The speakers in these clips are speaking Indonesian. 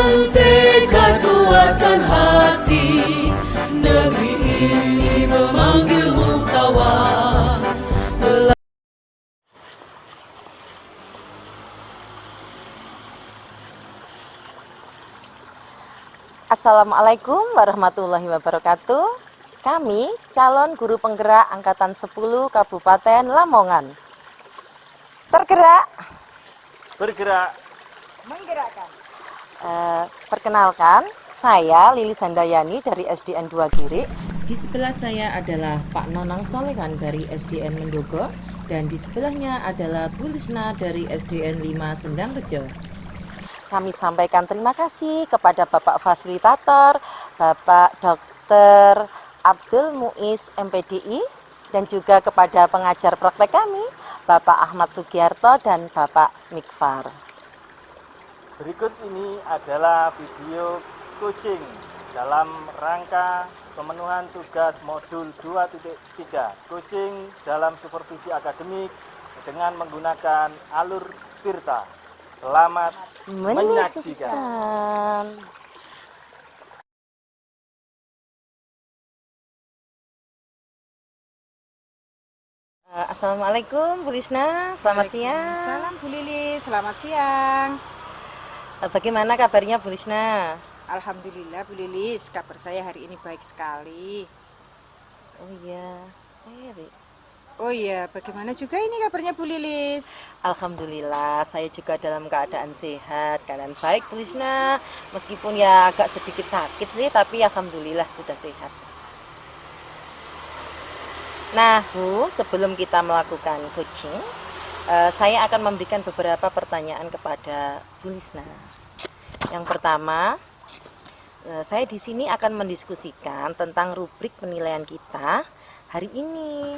Suntik kekuatan hati, negeri ini memanggilmu kawan. Assalamualaikum warahmatullahi wabarakatuh. Kami calon guru penggerak Angkatan 10 Kabupaten Lamongan. Tergerak, bergerak, menggerakkan. Perkenalkan, saya Lilis Handayani dari SDN 2 Girik. Di sebelah saya adalah Pak Nonang Solehan dari SDN Mendogo, dan di sebelahnya adalah Bu Lisna dari SDN 5 Sendangrejo. Kami sampaikan terima kasih kepada Bapak Fasilitator, Bapak Dr. Abdul Muiz MPDI, dan juga kepada pengajar praktek kami, Bapak Ahmad Sugiarto dan Bapak Mikfar. Berikut ini adalah video coaching dalam rangka pemenuhan tugas modul 2.3, coaching dalam supervisi akademik dengan menggunakan alur Tirta. Selamat menyaksikan. Assalamualaikum Bu Lisna, selamat siang. Salam Bu Lili, selamat siang. Bagaimana kabarnya Bu Lisna? Alhamdulillah Bu Lilis, kabar saya hari ini baik sekali. Oh iya, Oh iya, bagaimana juga ini kabarnya Bu Lilis? Alhamdulillah, saya juga dalam keadaan sehat, keadaan baik Bu Lisna. Meskipun ya agak sedikit sakit sih, tapi alhamdulillah sudah sehat. Nah Bu, sebelum kita melakukan coaching, saya akan memberikan beberapa pertanyaan kepada Bu Lisna. Yang pertama, saya di sini akan mendiskusikan tentang rubrik penilaian kita hari ini.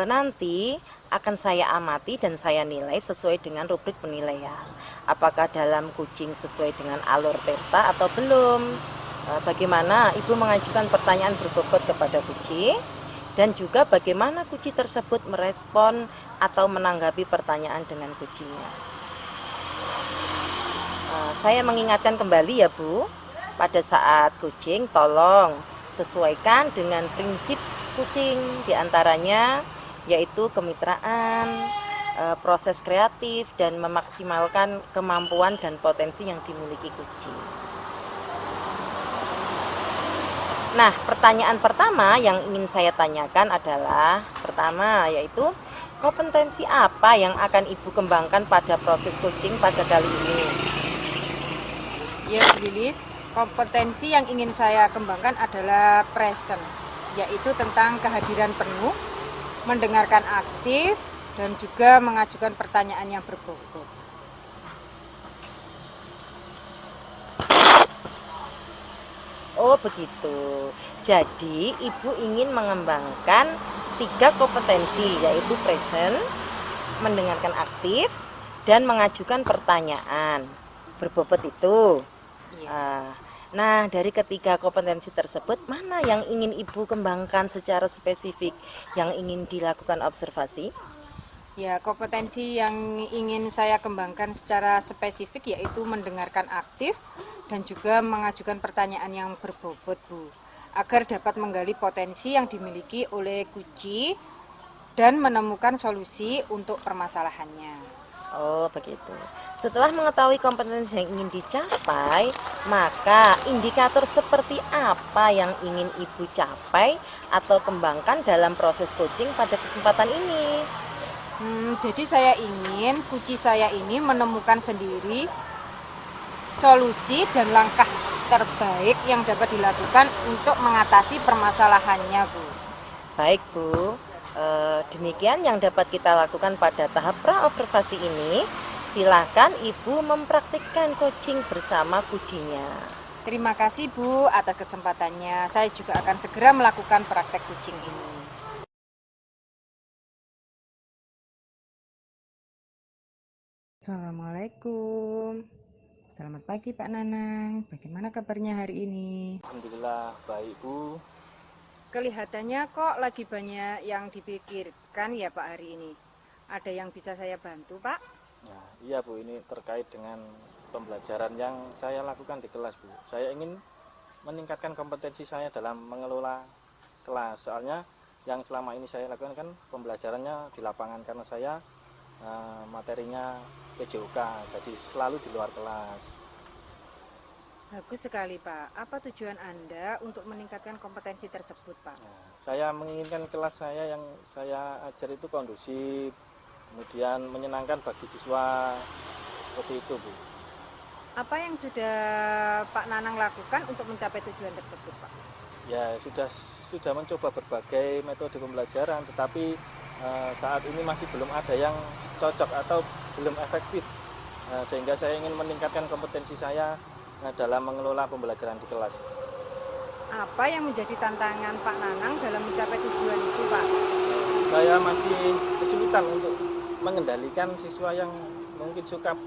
Nanti akan saya amati dan saya nilai sesuai dengan rubrik penilaian. Apakah dalam coaching sesuai dengan alur Tirta atau belum? Bagaimana Ibu mengajukan pertanyaan berbobot kepada Kuci, dan juga bagaimana Kuci tersebut merespon atau menanggapi pertanyaan dengan Kucinya. Saya mengingatkan kembali ya Bu, pada saat coaching tolong sesuaikan dengan prinsip coaching, diantaranya yaitu kemitraan, proses kreatif, dan memaksimalkan kemampuan dan potensi yang dimiliki coaching. Nah, pertanyaan pertama yang ingin saya tanyakan adalah pertama, yaitu kompetensi apa yang akan Ibu kembangkan pada proses coaching pada kali ini? Ya Bu Lilis, kompetensi yang ingin saya kembangkan adalah presence, yaitu tentang kehadiran penuh, mendengarkan aktif, dan juga mengajukan pertanyaan yang berbobot. Oh begitu. Jadi Ibu ingin mengembangkan 3 kompetensi, yaitu present, mendengarkan aktif, dan mengajukan pertanyaan berbobot itu. Ya. Nah, dari ketiga kompetensi tersebut, mana yang ingin Ibu kembangkan secara spesifik, yang ingin dilakukan observasi? Ya, kompetensi yang ingin saya kembangkan secara spesifik yaitu mendengarkan aktif dan juga mengajukan pertanyaan yang berbobot Bu, agar dapat menggali potensi yang dimiliki oleh Kuci dan menemukan solusi untuk permasalahannya. Oh begitu. Setelah mengetahui kompetensi yang ingin dicapai, maka indikator seperti apa yang ingin Ibu capai atau kembangkan dalam proses coaching pada kesempatan ini? Jadi saya ingin Kuci saya ini menemukan sendiri solusi dan langkah terbaik yang dapat dilakukan untuk mengatasi permasalahannya Bu. Baik Bu, demikian yang dapat kita lakukan pada tahap pra-observasi ini. Silakan Ibu mempraktikkan coaching bersama Kucinya. Terima kasih Bu atas kesempatannya. Saya juga akan segera melakukan praktek coaching ini. Assalamualaikum. Selamat pagi Pak Nanang. Bagaimana kabarnya hari ini? Alhamdulillah baik Bu. Kelihatannya kok lagi banyak yang dipikirkan ya Pak hari ini. Ada yang bisa saya bantu Pak? Nah, iya Bu, ini terkait dengan pembelajaran yang saya lakukan di kelas Bu. Saya ingin meningkatkan kompetensi saya dalam mengelola kelas. Soalnya yang selama ini saya lakukan kan pembelajarannya di lapangan karena saya materinya PJOK, jadi selalu di luar kelas. Bagus sekali Pak. Apa tujuan Anda untuk meningkatkan kompetensi tersebut Pak? Nah, saya menginginkan kelas saya yang saya ajar itu kondusif, kemudian menyenangkan bagi siswa, seperti itu Bu. Apa yang sudah Pak Nanang lakukan untuk mencapai tujuan tersebut Pak? Ya sudah mencoba berbagai metode pembelajaran, tetapi saat ini masih belum ada yang cocok atau belum efektif, sehingga saya ingin meningkatkan kompetensi saya dalam mengelola pembelajaran di kelas. Apa yang menjadi tantangan Pak Nanang dalam mencapai tujuan itu Pak? Saya masih kesulitan untuk mengendalikan siswa yang mungkin suka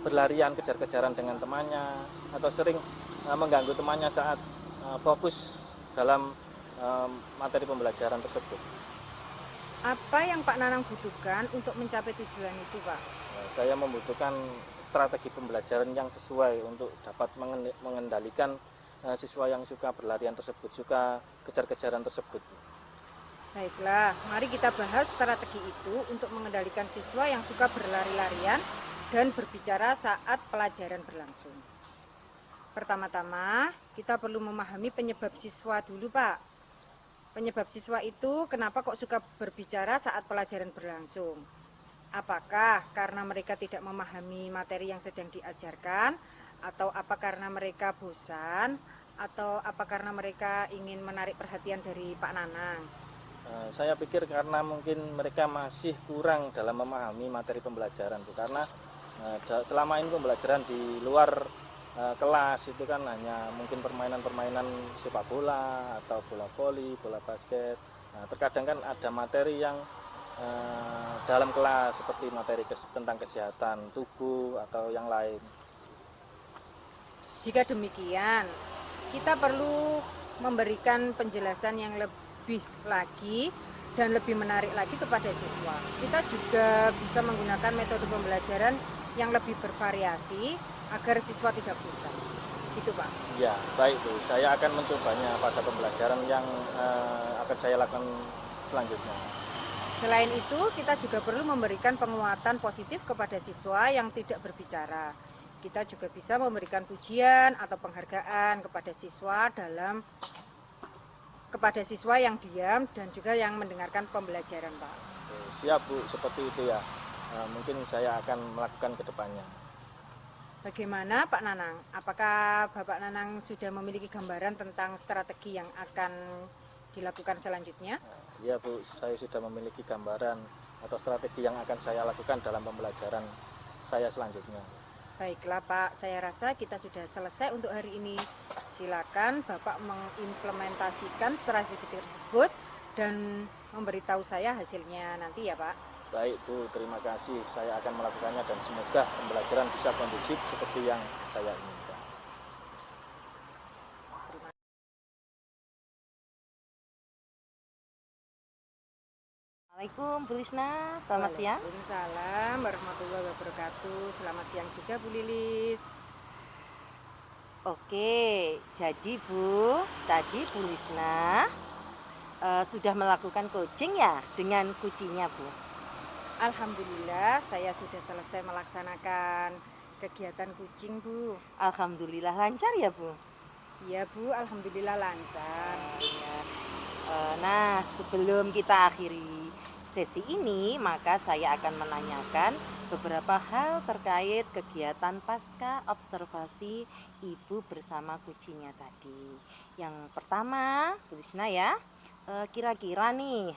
berlarian kejar-kejaran dengan temannya atau sering mengganggu temannya saat fokus dalam materi pembelajaran tersebut. Apa yang Pak Nanang butuhkan untuk mencapai tujuan itu Pak? Saya membutuhkan strategi pembelajaran yang sesuai untuk dapat mengendalikan siswa yang suka berlarian tersebut, suka kejar-kejaran tersebut. Baiklah, mari kita bahas strategi itu untuk mengendalikan siswa yang suka berlari-larian dan berbicara saat pelajaran berlangsung. Pertama-tama, kita perlu memahami penyebab siswa dulu Pak. Penyebab siswa itu kenapa kok suka berbicara saat pelajaran berlangsung? Apakah karena mereka tidak memahami materi yang sedang diajarkan? Atau apa karena mereka bosan? Atau apa karena mereka ingin menarik perhatian dari Pak Nanang? Saya pikir karena mungkin mereka masih kurang dalam memahami materi pembelajaran Bu. Karena selama ini pembelajaran di luar kelas itu kan hanya mungkin permainan-permainan sepak bola atau bola voli, bola basket. Nah, terkadang kan ada materi yang dalam kelas seperti materi tentang kesehatan tubuh atau yang lain. Jika demikian, kita perlu memberikan penjelasan yang lebih lagi dan lebih menarik lagi kepada siswa. Kita juga bisa menggunakan metode pembelajaran yang lebih bervariasi agar siswa tidak bosan. Gitu Pak. Ya, baik Bu. Saya akan mencobanya pada pembelajaran yang akan saya lakukan selanjutnya. Selain itu, kita juga perlu memberikan penguatan positif kepada siswa yang tidak berbicara. Kita juga bisa memberikan pujian atau penghargaan kepada siswa yang diam dan juga yang mendengarkan pembelajaran, Pak. Siap Bu, seperti itu ya. Mungkin saya akan melakukan ke depannya. Bagaimana Pak Nanang? Apakah Bapak Nanang sudah memiliki gambaran tentang strategi yang akan dilakukan selanjutnya? Iya Bu, saya sudah memiliki gambaran atau strategi yang akan saya lakukan dalam pembelajaran saya selanjutnya. Baiklah Pak, saya rasa kita sudah selesai untuk hari ini. Silakan Bapak mengimplementasikan strategi tersebut dan memberitahu saya hasilnya nanti ya Pak. Baik Bu, terima kasih. Saya akan melakukannya dan semoga pembelajaran bisa kondusif seperti yang saya inginkan. Assalamualaikum Bu Lisna, selamat siang. Waalaikumsalam warahmatullahi wabarakatuh. Selamat siang juga Bu Lilis. Oke, jadi Bu, tadi Bu Lisna sudah melakukan coaching ya dengan kucingnya Bu? Alhamdulillah saya sudah selesai melaksanakan kegiatan kucing Bu. Alhamdulillah lancar ya Bu? Iya Bu, alhamdulillah lancar. Ya. Nah, sebelum kita akhiri sesi ini, maka saya akan menanyakan beberapa hal terkait kegiatan pasca observasi Ibu bersama kucingnya tadi. Yang pertama, Bu Lisna ya, kira-kira nih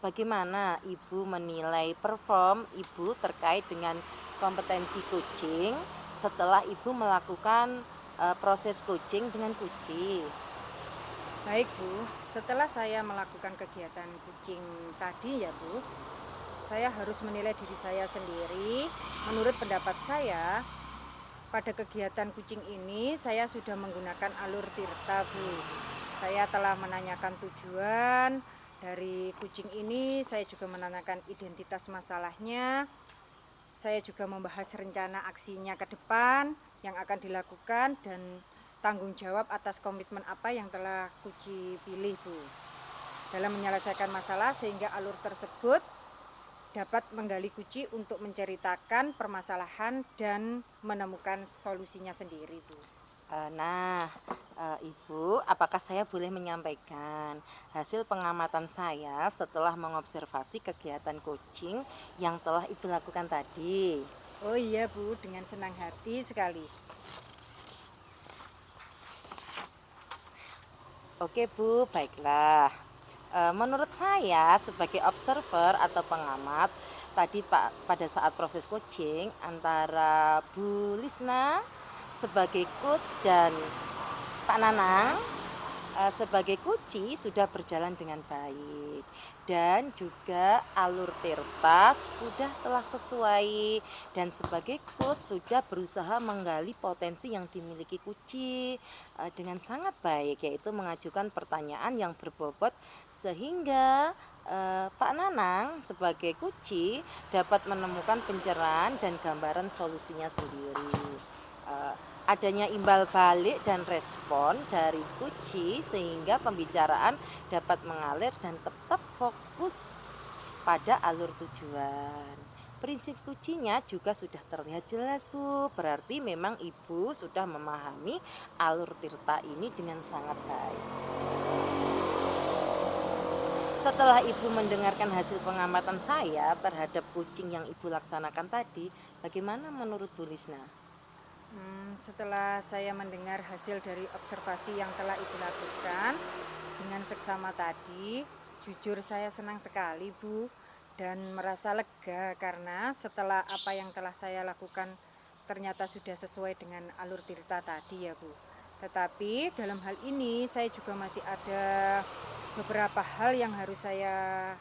bagaimana Ibu menilai perform Ibu terkait dengan kompetensi kucing setelah Ibu melakukan proses coaching dengan kucing? Baik Bu, setelah saya melakukan kegiatan kucing tadi ya Bu, saya harus menilai diri saya sendiri. Menurut pendapat saya, pada kegiatan kucing ini saya sudah menggunakan alur tirta Bu. Saya telah menanyakan tujuan dari kucing ini, saya juga menanyakan identitas masalahnya. saya juga membahas rencana aksinya ke depan yang akan dilakukan dan tanggung jawab atas komitmen apa yang telah Kuci pilih, Bu, dalam menyelesaikan masalah sehingga alur tersebut dapat menggali Kuci untuk menceritakan permasalahan dan menemukan solusinya sendiri, Bu. Ibu, apakah saya boleh menyampaikan hasil pengamatan saya setelah mengobservasi kegiatan coaching yang telah Ibu lakukan tadi? Oh iya, Bu, dengan senang hati sekali. Oke Bu, baiklah. Menurut saya sebagai observer atau pengamat, tadi pada saat proses coaching antara Bu Lisna sebagai coach dan Pak Nanang sebagai Kuci sudah berjalan dengan baik, dan juga alur Tirta sudah telah sesuai, dan sebagai coach sudah berusaha menggali potensi yang dimiliki Kuci dengan sangat baik, yaitu mengajukan pertanyaan yang berbobot sehingga Pak Nanang sebagai Kuci dapat menemukan pencerahan dan gambaran solusinya sendiri. Adanya imbal balik dan respon dari Kuci sehingga pembicaraan dapat mengalir dan tetap fokus pada alur tujuan. Prinsip Kucinya juga sudah terlihat jelas, Bu. Berarti memang Ibu sudah memahami alur Tirta ini dengan sangat baik. Setelah Ibu mendengarkan hasil pengamatan saya terhadap coaching yang Ibu laksanakan tadi, bagaimana menurut Bu Lisna? Setelah saya mendengar hasil dari observasi yang telah Ibu lakukan dengan seksama tadi, jujur saya senang sekali, Bu, dan merasa lega karena setelah apa yang telah saya lakukan ternyata sudah sesuai dengan alur Tirta tadi ya, Bu. Tetapi dalam hal ini saya juga masih ada beberapa hal yang harus saya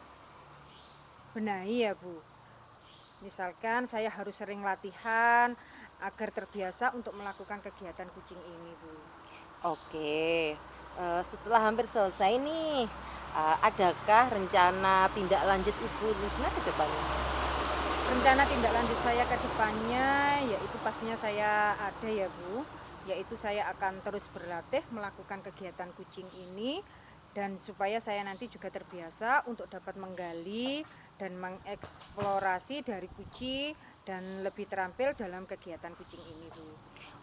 benahi ya, Bu. Misalkan saya harus sering latihan agar terbiasa untuk melakukan kegiatan kucing ini, Bu. Oke, setelah hampir selesai nih, adakah rencana tindak lanjut Ibu Lisna ke depannya? Rencana tindak lanjut saya ke depannya yaitu pastinya saya ada ya, Bu. Yaitu saya akan terus berlatih melakukan kegiatan kucing ini, dan supaya saya nanti juga terbiasa untuk dapat menggali dan mengeksplorasi dari kucing dan lebih terampil dalam kegiatan kucing ini, Bu.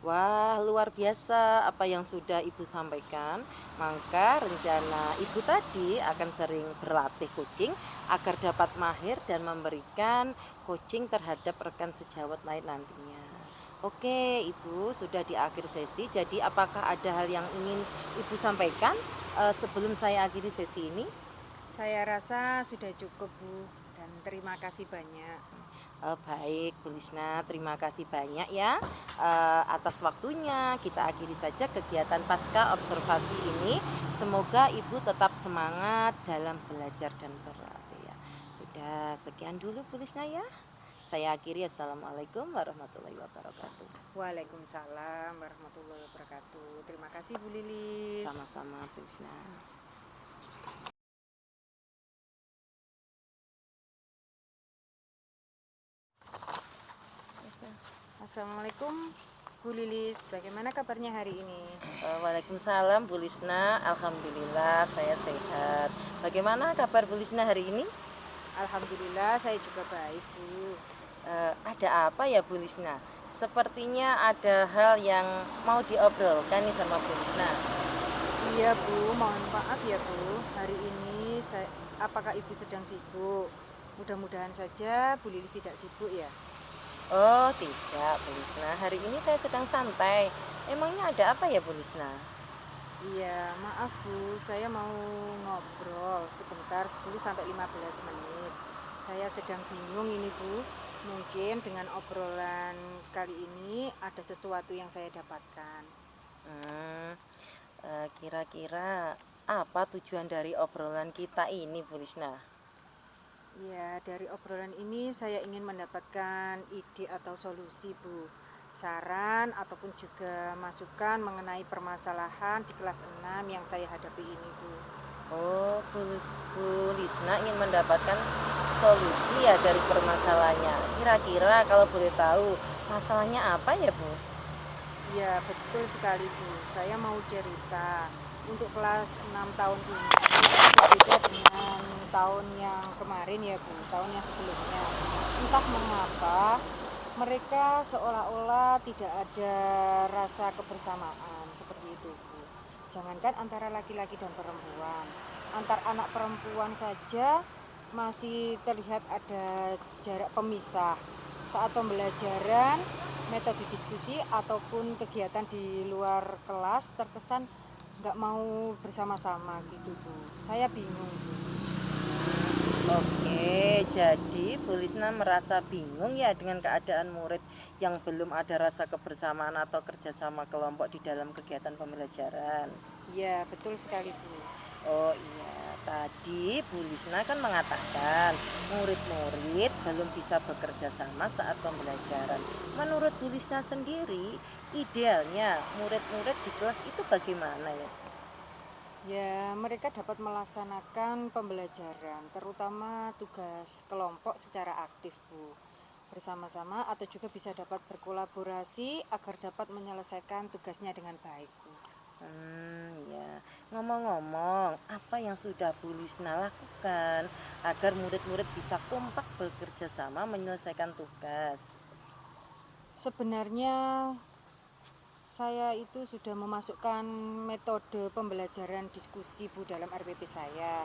Wah, luar biasa apa yang sudah Ibu sampaikan. Maka rencana Ibu tadi akan sering berlatih coaching agar dapat mahir dan memberikan coaching terhadap rekan sejawat lain nantinya. Oke, Ibu sudah di akhir sesi. Jadi apakah ada hal yang ingin Ibu sampaikan sebelum saya akhiri sesi ini? Saya rasa sudah cukup, Bu, dan terima kasih banyak. Baik Bu Lisna, terima kasih banyak ya atas waktunya. Kita akhiri saja kegiatan pasca observasi ini. Semoga Ibu tetap semangat dalam belajar dan berlatih ya. Sudah sekian dulu Bu Lisna ya. Saya akhiri. Assalamualaikum warahmatullahi wabarakatuh. Waalaikumsalam warahmatullahi wabarakatuh. Terima kasih Bu Lilis. Sama-sama Bu Lisna. Assalamualaikum Bu Lilis, bagaimana kabarnya hari ini? Waalaikumsalam Bu Lisna, alhamdulillah saya sehat. Bagaimana kabar Bu Lisna hari ini? Alhamdulillah saya juga baik, Bu. Ada apa ya Bu Lisna? Sepertinya ada hal yang mau diobrolkan nih sama Bu Lisna. Iya Bu, mohon maaf ya Bu. Hari ini apakah Ibu sedang sibuk? Mudah-mudahan saja Bu Lilis tidak sibuk ya. Oh tidak Bu Lisna, hari ini saya sedang santai. Emangnya ada apa ya Bu Lisna? Iya, maaf Bu, saya mau ngobrol sebentar 10-15 menit. Saya sedang bingung ini Bu. Mungkin dengan obrolan kali ini ada sesuatu yang saya dapatkan. Kira-kira apa tujuan dari obrolan kita ini Bu Lisna? Ya, dari obrolan ini saya ingin mendapatkan ide atau solusi, Bu. Saran ataupun juga masukan mengenai permasalahan di kelas 6 yang saya hadapi ini, Bu. Oh, Bu Lisna ingin mendapatkan solusi ya dari permasalahannya. Kira-kira kalau boleh tahu, masalahnya apa ya, Bu? Ya, betul sekali Bu. Saya mau cerita. Untuk kelas 6 tahun ini berbeda dengan tahun yang kemarin ya Bu, tahun yang sebelumnya. Entah mengapa mereka seolah-olah tidak ada rasa kebersamaan seperti itu Bu. Jangankan antara laki-laki dan perempuan, antar anak perempuan saja masih terlihat ada jarak pemisah. Saat pembelajaran, metode diskusi ataupun kegiatan di luar kelas terkesan nggak mau bersama-sama gitu Bu. Saya bingung Bu. Oke, jadi Bu Lisna merasa bingung ya dengan keadaan murid yang belum ada rasa kebersamaan atau kerjasama kelompok di dalam kegiatan pembelajaran. Iya, betul sekali Bu. Oh iya, tadi Bu Lisna kan mengatakan murid-murid belum bisa bekerja sama saat pembelajaran. Menurut Bu Lisna sendiri, idealnya murid-murid di kelas itu bagaimana ya? Ya, mereka dapat melaksanakan pembelajaran, terutama tugas kelompok secara aktif, Bu. Bersama-sama atau juga bisa dapat berkolaborasi agar dapat menyelesaikan tugasnya dengan baik, Bu. Ya. Ngomong-ngomong, apa yang sudah Bu Lisna lakukan agar murid-murid bisa kompak bekerja sama menyelesaikan tugas? Sebenarnya saya itu sudah memasukkan metode pembelajaran diskusi Bu dalam RPP saya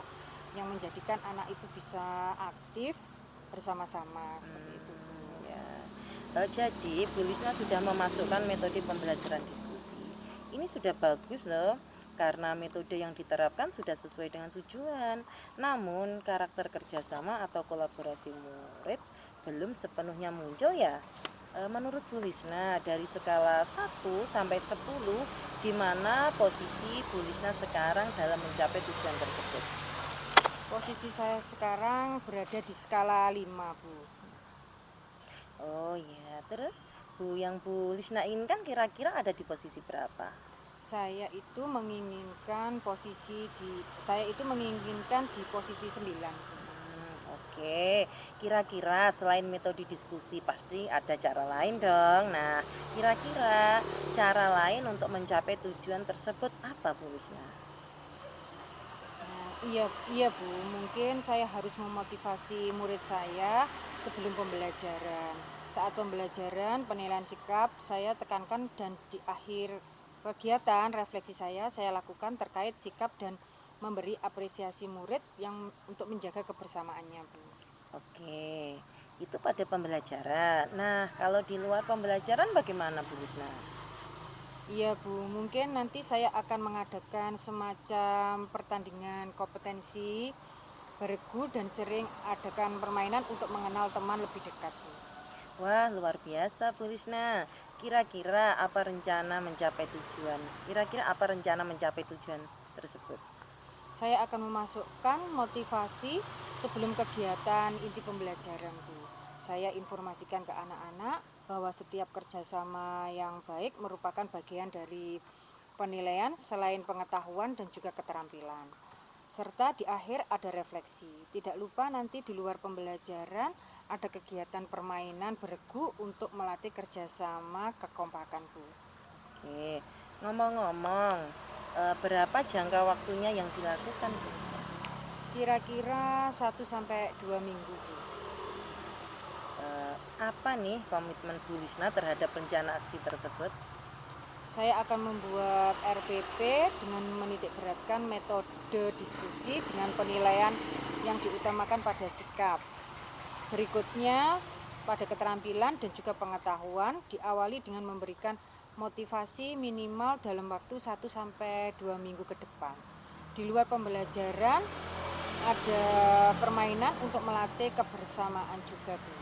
yang menjadikan anak itu bisa aktif bersama-sama seperti itu Bu. Ya. Jadi Bu Lisna sudah memasukkan metode pembelajaran diskusi. Ini sudah bagus loh, karena metode yang diterapkan sudah sesuai dengan tujuan. Namun karakter kerjasama atau kolaborasi murid belum sepenuhnya muncul ya. Menurut Bu Lisna, dari skala 1 sampai 10, di mana posisi Bu Lisna sekarang dalam mencapai tujuan tersebut? Posisi saya sekarang berada di skala 5 Bu. Oh ya, terus yang Bu Lisna inginkan kira-kira ada di posisi berapa? Saya itu menginginkan di posisi 9 Bu. Oke, kira-kira selain metode diskusi pasti ada cara lain dong. Nah, kira-kira cara lain untuk mencapai tujuan tersebut apa, Bu Lisna? Nah, iya Bu, mungkin saya harus memotivasi murid saya sebelum pembelajaran. Saat pembelajaran, penilaian sikap saya tekankan dan di akhir kegiatan refleksi saya lakukan terkait sikap dan memberi apresiasi murid yang untuk menjaga kebersamaannya Bu. Oke, itu pada pembelajaran. Nah, kalau di luar pembelajaran bagaimana, Bu Lisna? Iya Bu, mungkin nanti saya akan mengadakan semacam pertandingan kompetensi bergu dan sering adakan permainan untuk mengenal teman lebih dekat Bu. Wah, luar biasa, Bu Lisna. Kira-kira apa rencana mencapai tujuan? Kira-kira apa rencana mencapai tujuan tersebut? Saya akan memasukkan motivasi sebelum kegiatan inti pembelajaran Bu. Saya informasikan ke anak-anak bahwa setiap kerjasama yang baik merupakan bagian dari penilaian selain pengetahuan dan juga keterampilan. Serta di akhir ada refleksi. Tidak lupa nanti di luar pembelajaran ada kegiatan permainan beregu untuk melatih kerjasama kekompakan Bu. Oke, ngomong-ngomong, berapa jangka waktunya yang dilakukan, Bu Lisna? Kira-kira 1-2 minggu Bu. Apa nih komitmen Bu Lisna terhadap rencana aksi tersebut? Saya akan membuat RPP dengan menitikberatkan metode diskusi dengan penilaian yang diutamakan pada sikap. Berikutnya, pada keterampilan dan juga pengetahuan diawali dengan memberikan motivasi minimal dalam waktu 1-2 minggu ke depan. Di luar pembelajaran ada permainan untuk melatih kebersamaan juga Bu.